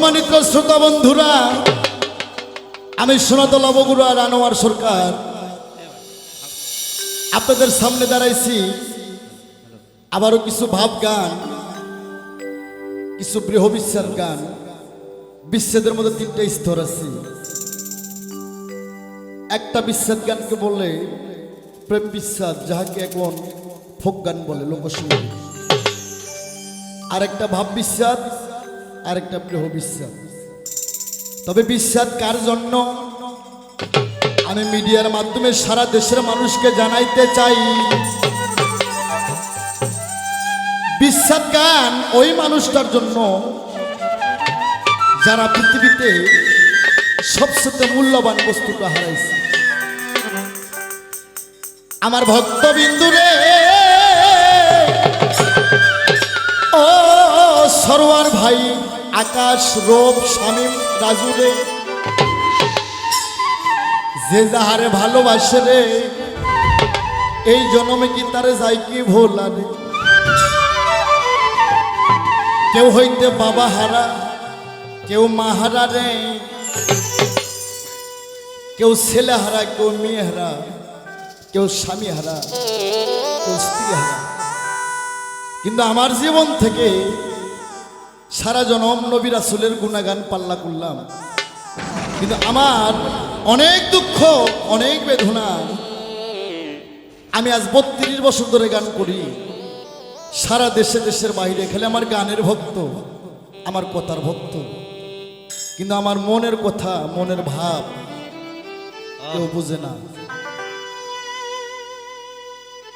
সম্মানিত শ্রোতা বন্ধুরা, আমি সনাতন লবগুরু আর আনোয়ার সরকার আপনাদের সামনে দাঁড়াইছি। আবারও কিছু ভাব গান, কিছু বৃহবিশ্বাস গান। বিচ্ছেদের মধ্যে তিনটা স্তর আছে। একটা বিচ্ছেদ গানকে বলে প্রেম বিশ্বাস, যাহাকে এখন ফোক গান বলে, লোকসঙ্গীত। আরেকটা ভাব বিশ্বাস, আরেকটা প্রিয় বিশ্বাস। তবে বিশ্বাস কার জন্য আমি মিডিয়ার মাধ্যমে সারা দেশের মানুষকে জানাইতে চাই, বিশ্বাস গান ওই মানুষটার জন্য যারা পৃথিবীতে সবচেয়ে মূল্যবান বস্তুটা হারাইছে। আমার ভক্তবিন্দু রে, ও সরোয়ার ভাই, আকাশ, রূপ, শামীম, রাজু রে, যে যাহারে ভালোবাসে রে, এই জন্মে কি তারে যাই কি ভোলা রে। কেউ হইতে বাবা হারা, কেউ মা হারা রে, কেউ ছেলে হারা, কেউ মেয়ে হারা, কেউ স্বামী হারা, কেউ স্ত্রী হারা। কিন্তু আমার জীবন থেকে সারা জনম নবী রাসূলের গুণাগান পাল্লা করলাম, কিন্তু আমার অনেক দুঃখ, অনেক বেদনা। আমি আজ 32 বছর ধরে গান করি, সারা দেশে দেশের বাইরে। খেলে আমার গানের ভক্ত, আমার কথার ভক্ত, কিন্তু আমার মনের কথা, মনের ভাব কেউ বুঝে না।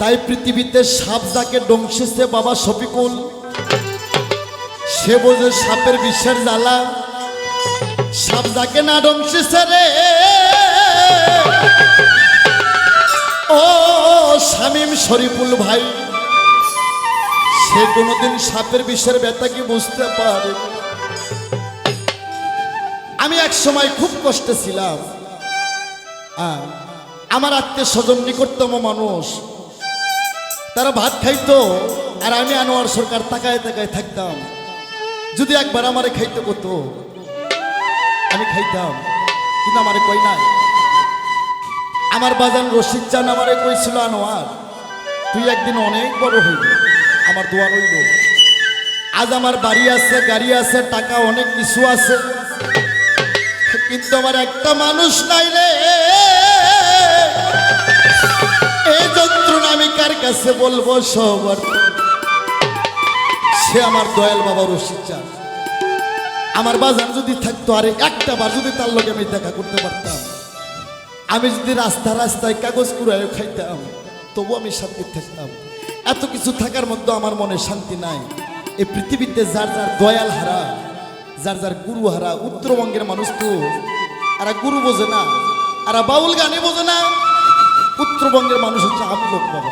তাই পৃথিবীতে সাপ যাকে ডংসেছে বাবা শফিকুল, সে বোঝে সাপের বিষের জ্বালা। সাপ যাকে না ডংসেছে রে, ও শামীম শরীফুল ভাই, সে কোনোদিন সাপের বিষের ব্যথা কি বুঝতে পারে। আমি এক সময় খুব কষ্টে ছিলাম। আমার আত্মীয় স্বজন, নিকটতম মানুষ, তারা ভাত খাইতো, আর আমি আনোয়ার সরকার তাকায় তাকায় থাকতাম। যদি একবার আমারে খাইতে কত, আমি খাইতাম, কিন্তু আমারে কই নাই। আমার বাজান রশিদ চান আমারে কইছিল, আনোয়ার তুই একদিন অনেক বড় হইবি, আমার দোয়া রইল। আজ আমার বাড়ি আছে, গাড়ি আছে, টাকা অনেক কিছু আছে, কিন্তু আমার একটা মানুষ নাই রে। এই যন্ত্রণা আমি কার কাছে বলবো? সবার সে আমার দয়াল বাবা রশিদ চান। আমার বাজার যদি থাকতো, আরে একটা বার যদি তার লগে আমি দেখা করতে পারতাম, আমি যদি রাস্তা রাস্তায় কাগজ কুড়ায় খাইতাম, তবু আমি শান্তি থাকতাম। এত কিছু থাকার মধ্যে আমার মনে শান্তি নাই। এই পৃথিবীতে যার যার দয়াল হারা, যার যার গুরু হারা। উত্তরবঙ্গের মানুষ তো এরা গুরু বোঝে না, এরা বাউল গানে বোঝে না। উত্তরবঙ্গের মানুষ হচ্ছে আমলোক বাবা।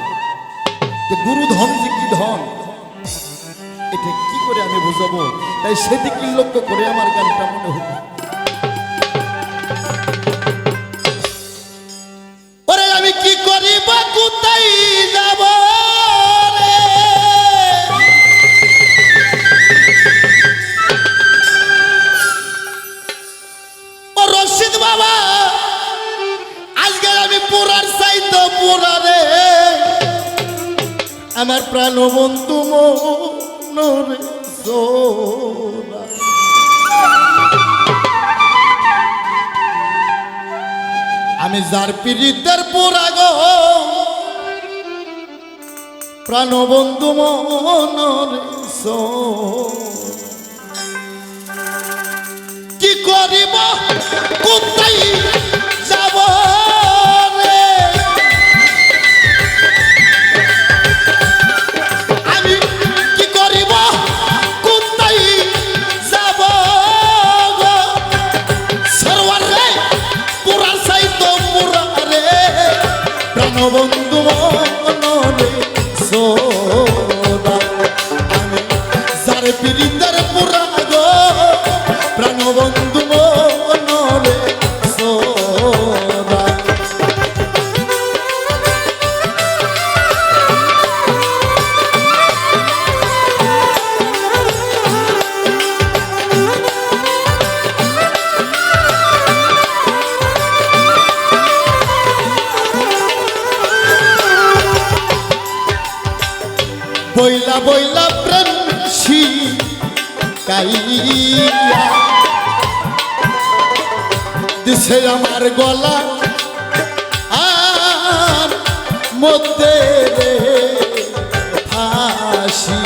গুরু ধন যে কি ধন, এটা কি করে আমি বুঝাবো? তাই সেদিকে লক্ষ্য করে আমার গানটা মনে হলো। ওরে আমি কি করি বা কোথায় যাব রে, ও রশিদ বাবা, আজকে আমি পুরার চাইতো পুরা রে, আমার প্রাণ বন্ধু মনরে সোনা। আমি যার পীড়িতের পুরা গো, প্রাণ বন্ধু মনরে সোনা। কি করিব কোথায় যাব রে, আমি কি করিব কোথায় যাব গো, সরওয়ার রে পুরা সাইতো পুরা রে, প্রাণবন্ধু মনরে সোনা। আমি যার পীড়িতের পুরা গো, প্রাণবন্ধু মনরে সোনা। বইলা বইলা প্রেম শিকাইয়া দিছে আমার গলা আর মধ্যে রে ফাঁসি।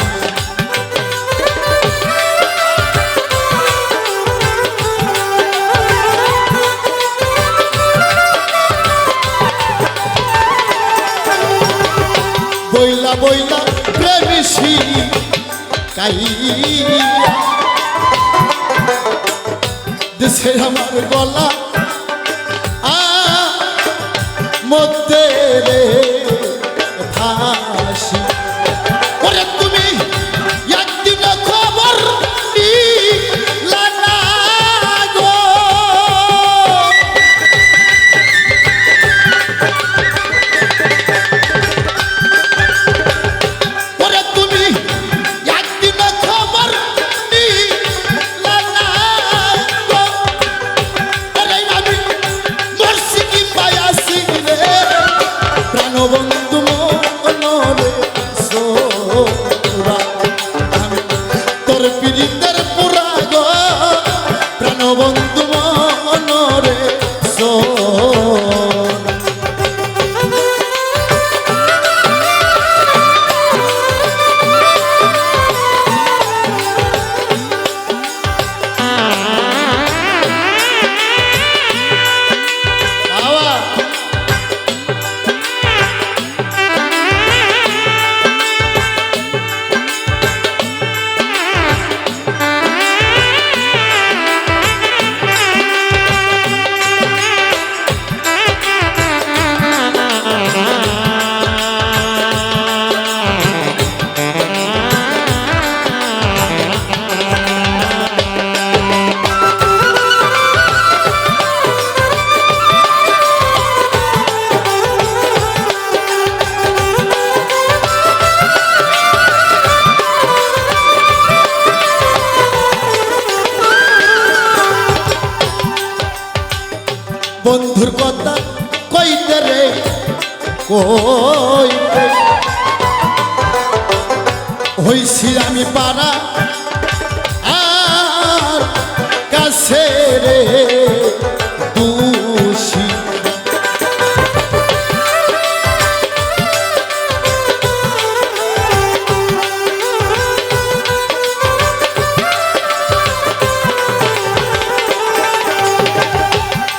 বইলা বইলা প্রেম শিকাইয়া দিছে আমার গলা মধ্যে রে ফাঁসি। ওরে তুমি একদিন খবর নিলা না গো, ওরে তুমি একদিন খবর নিলা না গো। ওরে আমি মরছি কি পাইয়াছি রে প্রাণবন্ধু মনরে সোরা, আমি তোর পীড়িতের পুরা গো প্রাণবন্ধু মনরে সোরা। বন্ধুর কথা কইতে রে কইতে হইছি আমি পারা আর কাছে রে দোষী।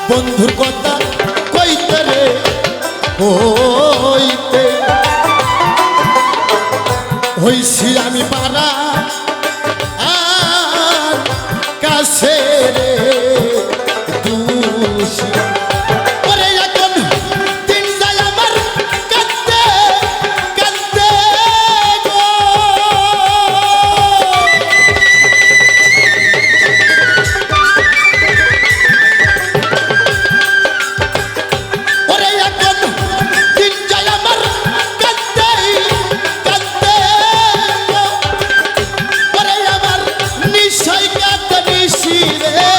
বন্ধুর কথা কইতে রে কইতে হইছি আমি পারা আর কাছে রে দোষী। ওরে এখন দিন যায় আমার কাঁদতে কাঁদতে গো, ওরে এখন দিন যায় আমার কাঁদতে কাঁদতে গো। ওরে আমার নিশাই কাঁদতে নিশি রে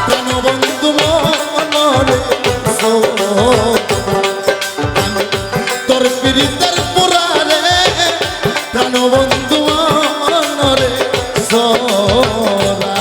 প্রাণবন্ধু মনরে সোরা, আমি তোর পীড়িতের পুরা রে প্রাণবন্ধু মনরে সোরা।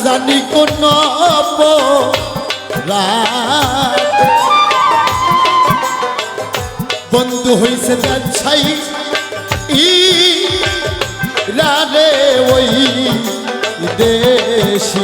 জানি কোন রাত বন্ধু হইছে যাচ্ছাই রে ওই দেশি।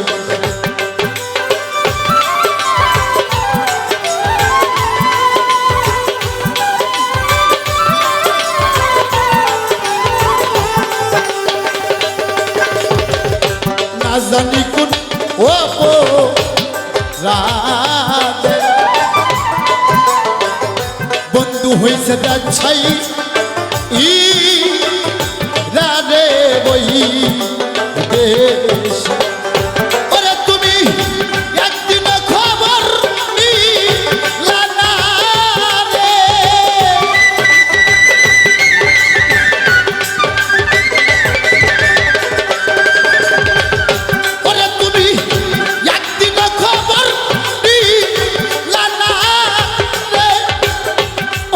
রাধে বন্ধু হইছে যাচ্ছাই ই রাধে বই দেশ ওরে তুমি একদিন খবর নিলা না রে ওরে তুমি একদিন খবর নিলা না রে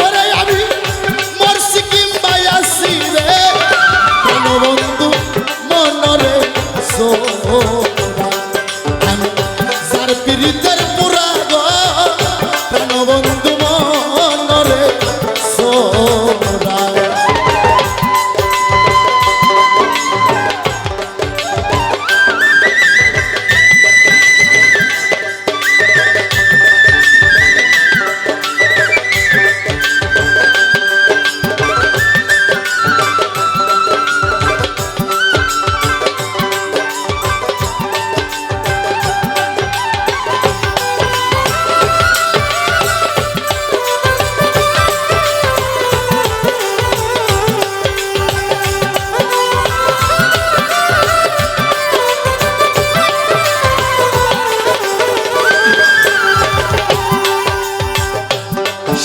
ওরে আমি মরছি কিংবা আছি রে কোন বন্ধু মনরে সোরা আমি যার পীড়িতের পুরা গো কোন বন্ধু মনরে সোরা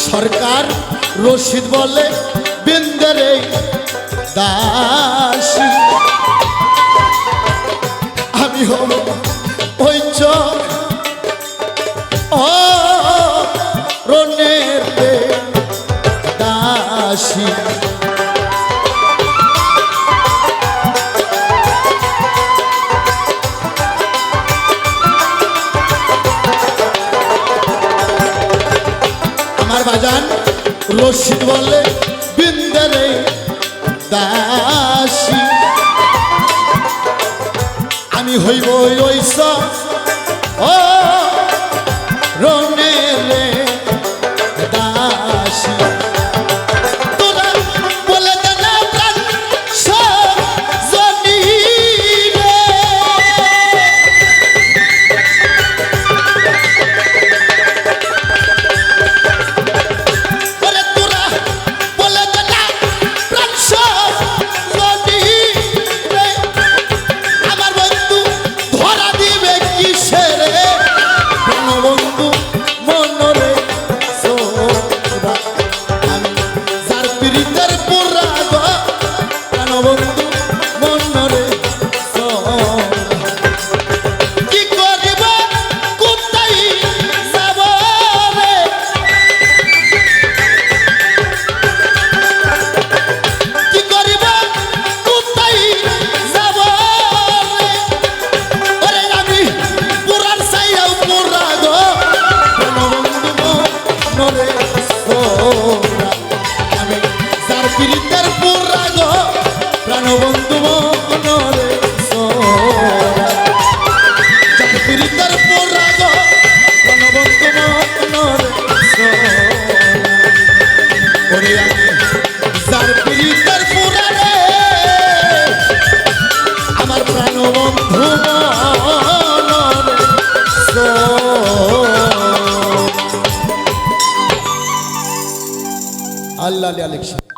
সরকার রশিদ বলে বিন্দরে দাসী আমি হব ওই ও রনের দাসী আমার বাজান রশিদ বলে বিন্দরে দাসী আমি হইব ওইস ও রনেলে দাসী তোরা বলে দে না প্রাণ সজনী রে ওরে তোরা বলে দে না প্রাণ সজনী রে আমার বন্ধু ধরা দিবে কিসে রে কোন বন্ধু মনরে সোরা আমি যার পীড়িতের পুরা গো কোন বন্ধু মনরে সোরা কি করিব কোথায় যাব রে কি করিব কোথায় যাব রে ওরে আমি পুরার চাইয়াও পুরা গো কোন বন্ধু মনরে সোরা আমি যার পীড়িতের পুরা গো প্রাণ বন্ধু মনরে সোরা যার পীড়িতের পুরা গো প্রাণ বন্ধু মনরে সোরা ওরে আমি যার পীড়িতের পুরা রে আমার প্রাণ বন্ধু মনরে সোরা আল্লাহ আলেকশন